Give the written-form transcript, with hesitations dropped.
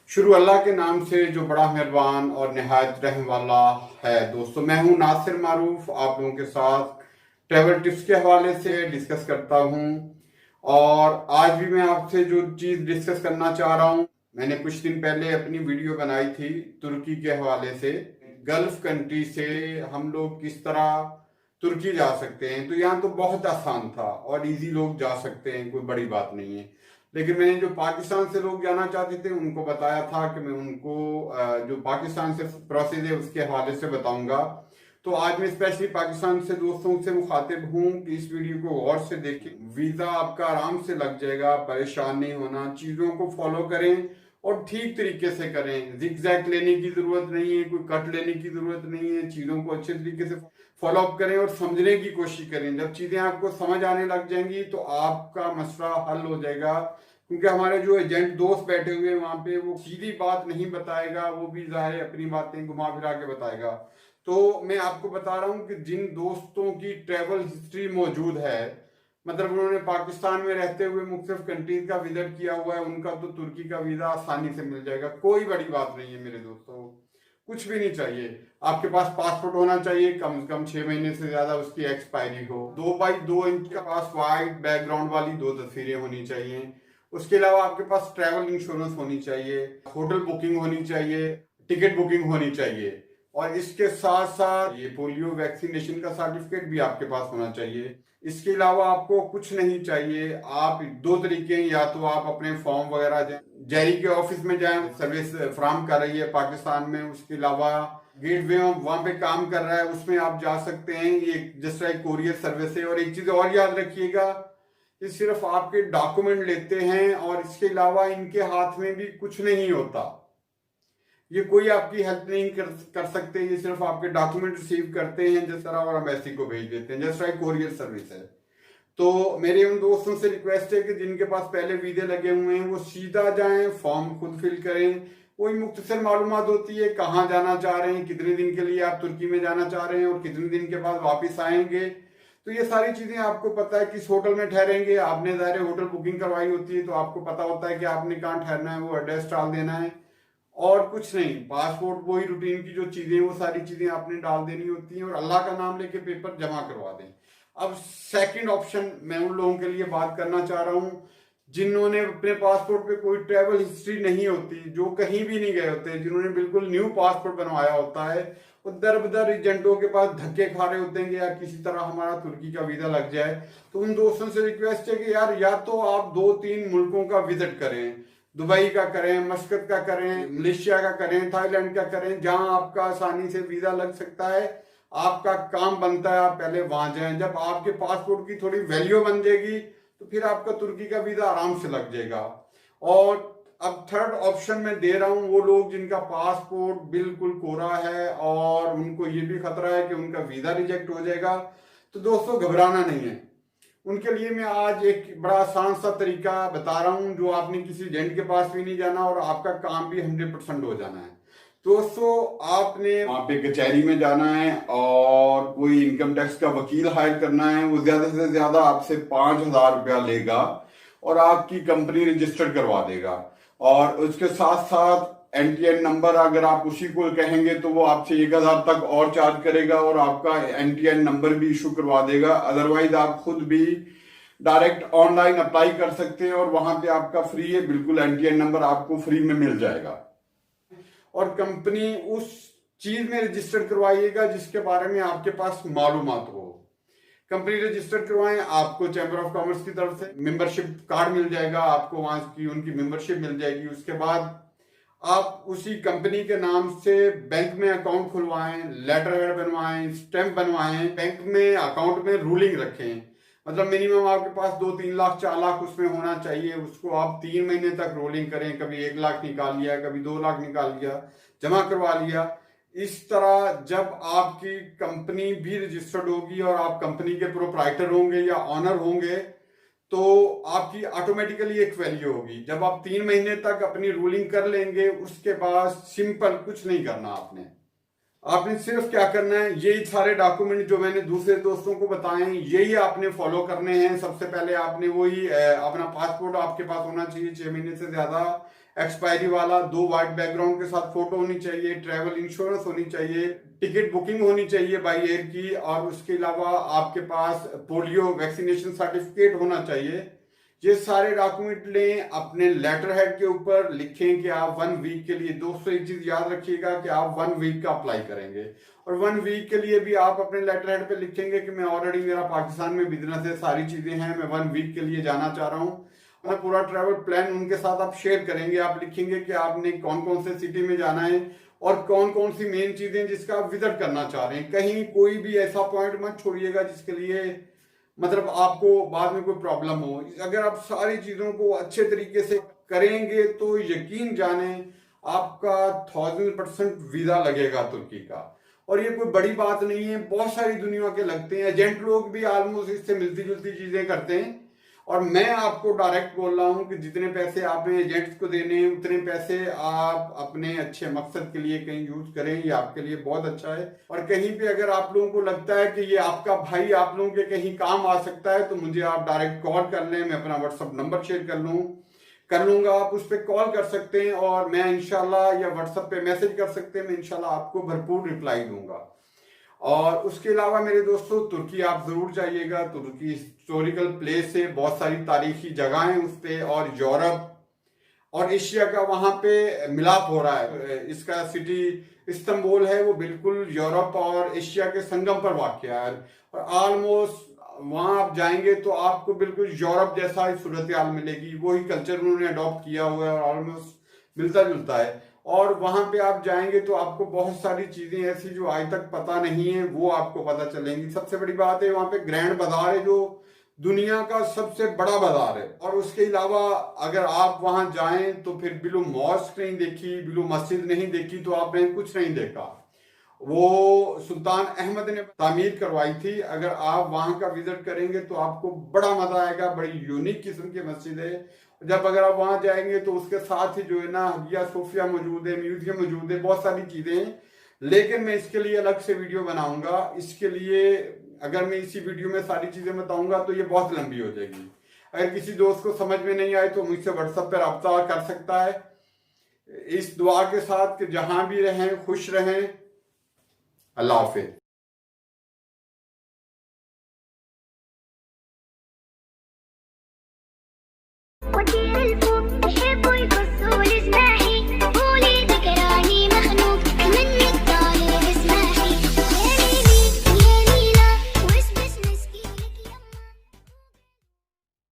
शुरू अल्लाह के नाम से जो बड़ा मेहरबान और निहायत रहम वाला है। दोस्तों, मैं हूं नासिर मारूफ, आप लोगों के साथ ट्रैवल टिप्स के हवाले से डिस्कस करता हूं। और आज भी मैं आपसे जो चीज़ डिस्कस करना चाह रहा हूं, मैंने कुछ दिन पहले अपनी वीडियो बनाई थी तुर्की के हवाले से। गल्फ कंट्री से हम लोग किस तरह तुर्की जा सकते हैं। तो यहाँ तो बहुत आसान था और इजी लोग जा सकते हैं, कोई बड़ी बात नहीं है। लेकिन मैंने जो पाकिस्तान से लोग जाना चाहते थे उनको बताया था कि मैं उनको जो पाकिस्तान से प्रोसेस है उसके हवाले से बताऊंगा। तो आज मैं स्पेशली पाकिस्तान से दोस्तों से मुखातिब हूँ कि इस वीडियो को गौर से देखें। वीज़ा आपका आराम से लग जाएगा, परेशान नहीं होना, चीज़ों को फॉलो करें और ठीक तरीके से करें। जिगजैग लेने की जरूरत नहीं है, कोई कट लेने की जरूरत नहीं है। चीज़ों को अच्छे तरीके से फॉलो अप करें और समझने की कोशिश करें। जब चीज़ें आपको समझ आने लग जाएंगी तो आपका मसला हल हो जाएगा। क्योंकि हमारे जो एजेंट दोस्त बैठे हुए हैं वहां पे, वो सीधी बात नहीं बताएगा, वो भी ज़ाहिर है अपनी बातें घुमा फिरा के बताएगा। तो मैं आपको बता रहा हूँ कि जिन दोस्तों की ट्रेवल हिस्ट्री मौजूद है, मतलब उन्होंने पाकिस्तान में रहते हुए मुख्तलिफ कंट्रीज का विजिट किया हुआ है, उनका तो तुर्की का वीज़ा आसानी से मिल जाएगा। कोई बड़ी बात नहीं है मेरे दोस्तों, कुछ भी नहीं चाहिए। आपके पास पासपोर्ट होना चाहिए, कम से कम 6 महीने से ज्यादा उसकी एक्सपायरी हो। 2x2 इंच का पास वाइट बैकग्राउंड वाली 2 तस्वीरें होनी चाहिए। उसके अलावा आपके पास ट्रैवल इंश्योरेंस होनी चाहिए, होटल बुकिंग होनी चाहिए, टिकट बुकिंग होनी चाहिए। और इसके साथ साथ ये पोलियो वैक्सीनेशन का सर्टिफिकेट भी आपके पास होना चाहिए। इसके अलावा आपको कुछ नहीं चाहिए। आप दो तरीके हैं, या तो आप अपने फॉर्म वगैरह जेरी के ऑफिस में जाएं, सर्विस फ्राहम कर रही है पाकिस्तान में। उसके अलावा गेटवे वहां पे काम कर रहा है, उसमें आप जा सकते हैं। ये जस्ट लाइक कोरियर सर्विस है। और एक चीज और याद रखिएगा, ये सिर्फ आपके डॉक्यूमेंट लेते हैं और इसके अलावा इनके हाथ में भी कुछ नहीं होता। ये कोई आपकी हेल्प नहीं कर सकते। ये सिर्फ आपके डॉक्यूमेंट रिसीव करते हैं जिस तरह, और एम्बेसी को भेज देते हैं। जस्ट लाइक कोरियर सर्विस है। तो मेरे उन दोस्तों से रिक्वेस्ट है कि जिनके पास पहले वीजे लगे हुए हैं वो सीधा जाएं, फॉर्म खुद फिल करें। कोई मुख्तसर मालूमात होती है, कहाँ जाना चाह रहे हैं, कितने दिन के लिए आप तुर्की में जाना चाह रहे हैं और कितने दिन के बाद वापस आएंगे। तो ये सारी चीजें आपको पता है। किस होटल में ठहरेंगे, आपने ज़ाहिर होटल बुकिंग करवाई होती है तो आपको पता होता है कि आपने कहाँ ठहरना है, वो एड्रेस डाल देना है और कुछ नहीं। पासपोर्ट वही रूटीन की जो चीजें, वो सारी चीजें आपने डाल देनी होती हैं और अल्लाह का नाम लेके पेपर जमा करवा दें। अब सेकंड ऑप्शन मैं उन लोगों के लिए बात करना चाह रहा हूं जिन्होंने अपने पासपोर्ट पे कोई ट्रैवल हिस्ट्री नहीं होती, जो कहीं भी नहीं गए होते, जिन्होंने बिल्कुल न्यू पासपोर्ट बनवाया होता है। वो दर बदर एजेंटों के पास धक्के खा रहे होते हैं कि यार किसी तरह हमारा तुर्की का वीजा लग जाए। तो उन दोस्तों से रिक्वेस्ट है कि यार या तो आप 2-3 मुल्कों का विजिट करें। दुबई का करें, मस्कत का करें, मलेशिया का करें, थाईलैंड का करें, जहां आपका आसानी से वीजा लग सकता है। आपका काम बनता है आप पहले वहां जाएं। जब आपके पासपोर्ट की थोड़ी वैल्यू बन जाएगी तो फिर आपका तुर्की का वीजा आराम से लग जाएगा। और अब थर्ड ऑप्शन मैं दे रहा हूं वो लोग जिनका पासपोर्ट बिल्कुल कोरा है और उनको ये भी खतरा है कि उनका वीजा रिजेक्ट हो जाएगा। तो दोस्तों, घबराना नहीं है। उनके लिए मैं आज एक बड़ा आसान सा तरीका बता रहा हूं, जो आपने किसी एजेंट के पास भी नहीं जाना और आपका काम भी 100% हो जाना है। दोस्तों, आपने वहां पे कचहरी में जाना है और कोई इनकम टैक्स का वकील हायर करना है। वो ज्यादा से ज्यादा आपसे 5,000 रुपया लेगा और आपकी कंपनी रजिस्टर्ड करवा देगा। और उसके साथ साथ एनटीएन नंबर, अगर आप उसी को कहेंगे तो वो आपसे 1,000 तक और चार्ज करेगा और आपका एनटीएन नंबर भी इशू करवा देगा। अदरवाइज आप खुद भी डायरेक्ट ऑनलाइन अप्लाई कर सकते हैं और वहां पे आपका फ्री है, बिल्कुल एनटीएन नंबर आपको फ्री में मिल जाएगा। और कंपनी उस चीज में रजिस्टर करवाइएगा जिसके बारे में आपके पास मालूमात हो। कंपनी रजिस्टर करवाएं, आपको चैम्बर ऑफ कॉमर्स की तरफ से मेंबरशिप कार्ड मिल जाएगा, आपको वहां की उनकी मेंबरशिप मिल जाएगी। उसके बाद आप उसी कंपनी के नाम से बैंक में अकाउंट खुलवाएं, लेटर हेड बनवाएं, स्टैंप बनवाएं, बैंक में अकाउंट में रूलिंग रखें। मतलब मिनिमम आपके पास 2-3 लाख 4 लाख उसमें होना चाहिए। उसको आप 3 महीने तक रोलिंग करें, कभी 1 लाख निकाल लिया, कभी 2 लाख निकाल लिया, जमा करवा लिया। इस तरह जब आपकी कंपनी भी रजिस्टर्ड होगी और आप कंपनी के प्रोप्राइटर होंगे या ऑनर होंगे तो आपकी ऑटोमेटिकली एक वैल्यू होगी। जब आप 3 महीने तक अपनी रूलिंग कर लेंगे उसके बाद सिंपल कुछ नहीं करना आपने सिर्फ क्या करना है, यही सारे डॉक्यूमेंट जो मैंने दूसरे दोस्तों को बताए हैं यही आपने फॉलो करने हैं। सबसे पहले आपने वही अपना पासपोर्ट आपके पास होना चाहिए 6 महीने से ज्यादा एक्सपायरी वाला, 2 वाइट बैकग्राउंड के साथ फोटो होनी चाहिए, ट्रैवल इंश्योरेंस होनी चाहिए, टिकट बुकिंग होनी चाहिए बाई एयर की, और उसके अलावा आपके पास पोलियो वैक्सीनेशन सर्टिफिकेट होना चाहिए। ये सारे डॉक्यूमेंट लें, अपने लेटर हेड के ऊपर लिखें कि आप 1 वीक के लिए, दोस्तों एक चीज याद रखिएगा कि आप 1 वीक का अप्लाई करेंगे, और 1 वीक के लिए भी आप अपने लेटर हेड पे लिखेंगे कि मैं ऑलरेडी, मेरा पाकिस्तान में बिजनेस है, सारी चीजें हैं, मैं 1 वीक के लिए जाना चाह रहा हूँ। और पूरा ट्रैवल प्लान उनके साथ आप शेयर करेंगे। आप लिखेंगे कि आपने कौन कौन से सिटी में जाना है और कौन कौन सी मेन चीजें जिसका आप विजिट करना चाह रहे हैं। कहीं कोई भी ऐसा पॉइंट मत छोड़िएगा जिसके लिए मतलब आपको बाद में कोई प्रॉब्लम हो। अगर आप सारी चीजों को अच्छे तरीके से करेंगे तो यकीन जाने आपका 1000% वीजा लगेगा तुर्की का। और ये कोई बड़ी बात नहीं है, बहुत सारी दुनिया के लगते हैं, एजेंट लोग भी ऑलमोस्ट इससे मिलती जुलती चीजें करते हैं। और मैं आपको डायरेक्ट बोल रहा हूं कि जितने पैसे आपने एजेंट्स को देने हैं उतने पैसे आप अपने अच्छे मकसद के लिए कहीं यूज करें, ये आपके लिए बहुत अच्छा है। और कहीं पे अगर आप लोगों को लगता है कि ये आपका भाई आप लोगों के कहीं काम आ सकता है तो मुझे आप डायरेक्ट कॉल कर लें, मैं अपना व्हाट्सअप नंबर शेयर कर लूंगा, आप उस पर कॉल कर सकते हैं और मैं इंशाल्लाह, या व्हाट्सएप पे मैसेज कर सकते हैं, मैं इंशाल्लाह आपको भरपूर रिप्लाई दूंगा। और उसके अलावा मेरे दोस्तों, तुर्की आप जरूर जाइएगा। तुर्की हिस्टोरिकल प्लेस है, बहुत सारी तारीखी जगह हैं उस पे, और यूरोप और एशिया का वहां पे मिलाप हो रहा है। इसका सिटी इस्तांबुल है, वो बिल्कुल यूरोप और एशिया के संगम पर वाक़या है, और ऑलमोस्ट वहां आप जाएंगे तो आपको बिल्कुल यूरोप जैसा ही सूरत हाल मिलेगी। वही कल्चर उन्होंने अडॉप्ट किया हुआ है और ऑलमोस्ट मिलता जुलता है। और वहां पे आप जाएंगे तो आपको बहुत सारी चीजें ऐसी जो आज तक पता नहीं है वो आपको पता चलेंगी। सबसे बड़ी बात है, वहां पे ग्रैंड बाजार है जो दुनिया का सबसे बड़ा बाजार है। और उसके अलावा अगर आप वहां जाएं तो फिर बिलू मॉस्क नहीं देखी, बिलू मस्जिद नहीं देखी तो आपने कुछ नहीं देखा। वो सुल्तान अहमद ने तामीर करवाई थी। अगर आप वहां का विजिट करेंगे तो आपको बड़ा मजा आएगा, बड़ी यूनिक किस्म की मस्जिद है। जब अगर आप वहां जाएंगे तो उसके साथ ही जो है ना, हगिया सोफिया मौजूद है, म्यूजियम मौजूद है, बहुत सारी चीजें हैं। लेकिन मैं इसके लिए अलग से वीडियो बनाऊंगा। इसके लिए अगर मैं इसी वीडियो में सारी चीजें बताऊंगा तो ये बहुत लंबी हो जाएगी। अगर किसी दोस्त को समझ में नहीं आए तो मुझसे व्हाट्सएप पर रब्ता कर सकता है। इस दुआ के साथ कि जहां भी रहें खुश रहें। अल्लाह हाफिज।